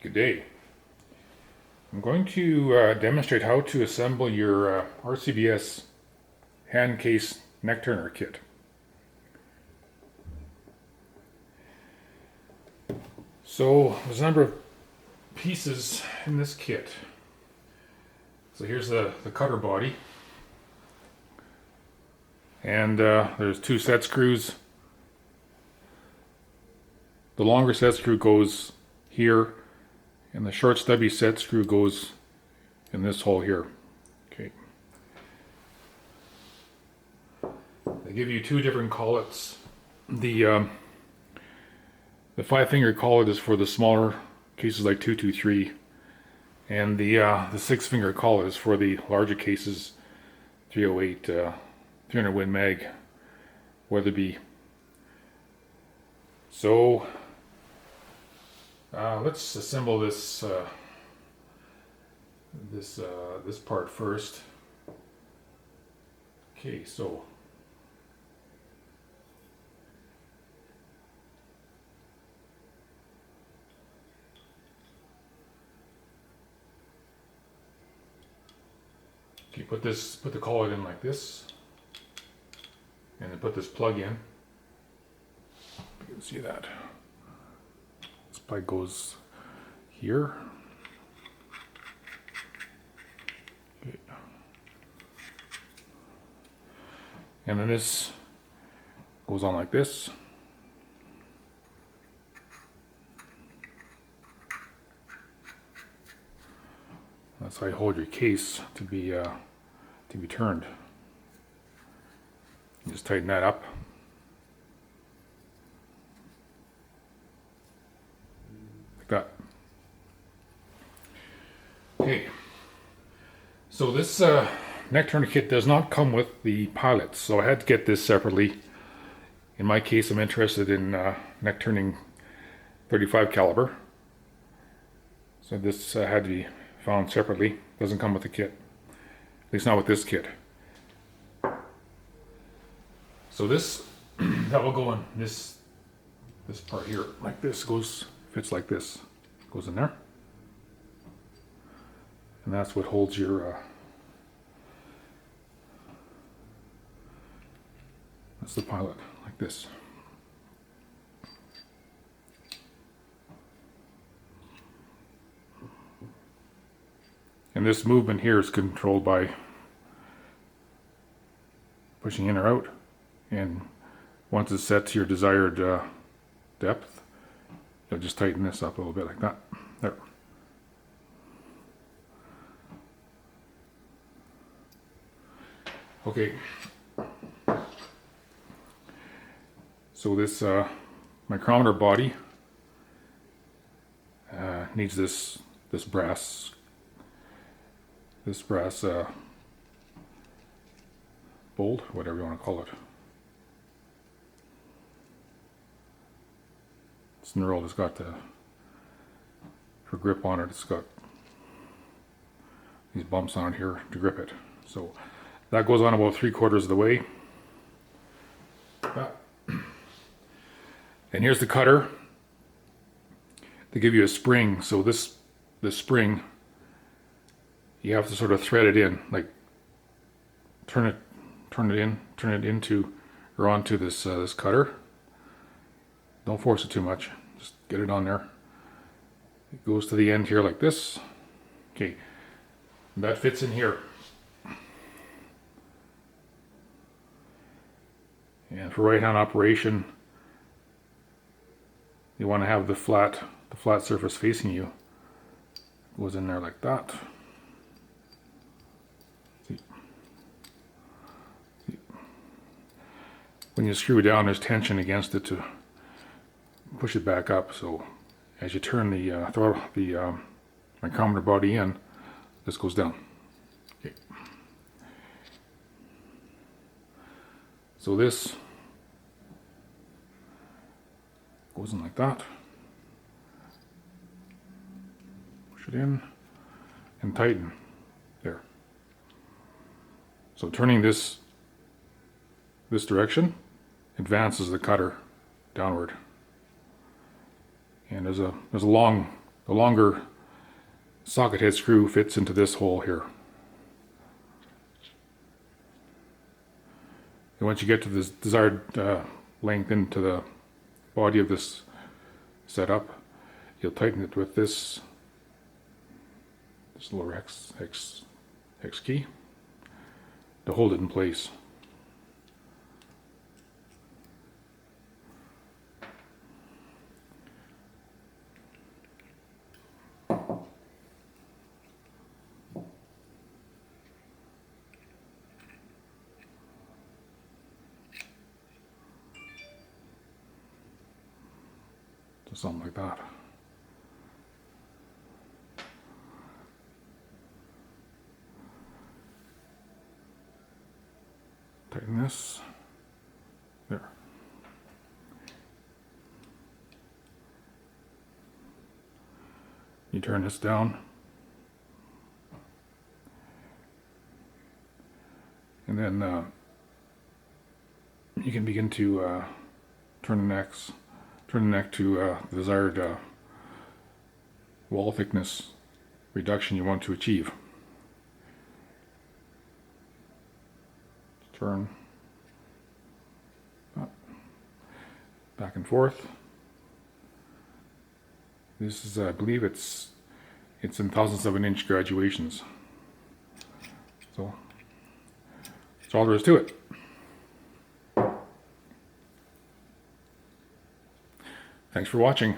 Good day. I'm going to demonstrate how to assemble your RCBS hand case neck turner kit. So there's a number of pieces in this kit. So here's the cutter body, and there's two set screws. The longer set screw goes here, and the short stubby set screw goes in this hole here. Okay. They give you two different collets. The 5-finger collet is for the smaller cases like 223, and the 6-finger collet is for the larger cases, 308, 300 Win Mag, Weatherby. So let's assemble this this part first. Okay, so put the collet in like this, and then put this plug in. You can see that this plug goes here. Okay. And then this goes on like this. That's how you hold your case to be turned. You just tighten that up. Like that. Okay. So this neck turner kit does not come with the pilot, so I had to get this separately. In my case, I'm interested in neck turning 35 caliber. So this had to be found separately. Doesn't come with the kit. At least not with this kit. So this that will go in this part here, like this, fits like this, goes in there, and that's what holds your that's the pilot, like this. And this movement here is controlled by pushing in or out. And once it's set to your desired depth, you'll just tighten this up a little bit like that. There. Okay. So this micrometer body needs this brass bolt, whatever you want to call it. It's knurled. It's got for grip on it. It's got these bumps on it here to grip it. So that goes on about 3/4 of the way. And here's the cutter. They give you a spring. So this spring, you have to sort of thread it in, like turn it into or onto this this cutter. Don't force it too much. Just get it on there. It goes to the end here like this. Okay, and that fits in here. And for right-hand operation, you want to have the flat surface facing you. It goes in there like that. When you screw down, there's tension against it to push it back up. So as you turn the micrometer body in, this goes down. Okay. So this goes in like that. Push it in and tighten. There. So turning this direction advances the cutter downward. And there's a long The longer socket head screw fits into this hole here. And once you get to the desired length into the body of this setup, you'll tighten it with this little hex key to hold it in place. So something like that. Tighten this. There. You turn this down. And then you can begin to turn the neck to the desired wall thickness reduction you want to achieve. Turn up, back and forth. This is, I believe it's in thousandths of an inch graduations. So that's all there is to it. Thanks for watching.